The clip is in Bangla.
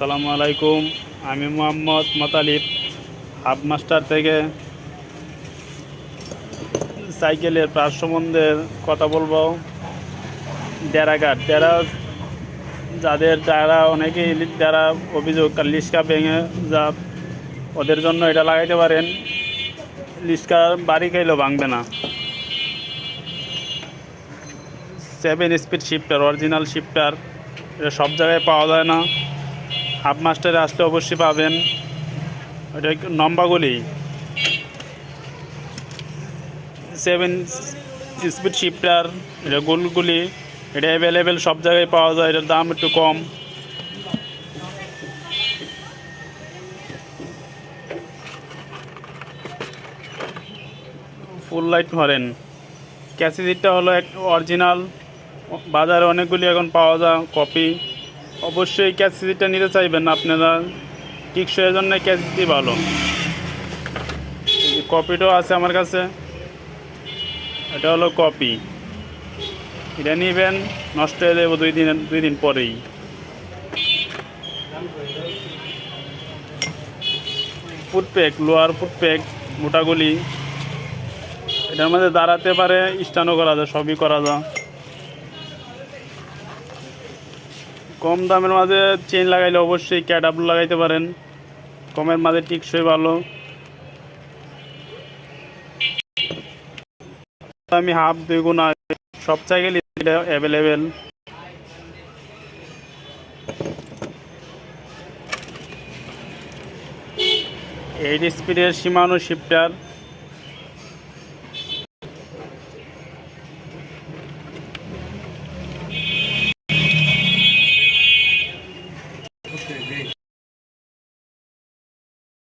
আসসালামু আলাইকুম। আমি মোহাম্মদ মোতালিব হাব মাস্টার থেকে সাইকেলের পার্টস সম্বন্ধে কথা বলবো। ডেরা যাদের দ্বারা অনেকেই দ্বারা অভিযোগ লিস্কা ভেঙে যা, ওদের জন্য এটা লাগাইতে পারেন। লিস্কা বাড়ি খাইলেও ভাঙবে না। 7 স্পিড শিফটার, অরিজিনাল শিফটার, এটা সব জায়গায় পাওয়া যায় না। হাব মাস্টারে আসলে অবশ্যই পাবেন। এটা নম্বাগুলি 7 স্পিড শিফটার, এটা গোলগুলি, এটা অ্যাভেলেবেল সব জায়গায় পাওয়া যায়। এটার দাম একটু কম। ফুল লাইট হরেন ক্যাসিডিটা হলো এক অরিজিনাল। বাজারে অনেকগুলি এখন পাওয়া যায় কপি। অবশ্যই ক্যাসিডিটা নিতে চাইবেন আপনারা, টিকসইয়ের জন্য ক্যাসিডি ভালো। কপিটাও আছে আমার কাছে, এটা হলো কপি। এটা নেবেন, নষ্ট হয়ে যাবে 2 দিন পরেই। ফুটপ্যাক, লোহার ফুটপ্যাক, মোটাগুলি, এটার মধ্যে দাঁড়াতে পারে, স্ট্যান্ডও করা যায়, সবই করা যায়। কম দামের মাঝে চেইন লাগাইলে অবশ্যই ক্যাডাবলু লাগাইতে পারেন। কমের মাঝে টিকসই ভালো। আমি হাফ 2 গুণ সব সাইকেলই অ্যাভেলেবেল। 8 স্পিডের শিমানো শিফটার।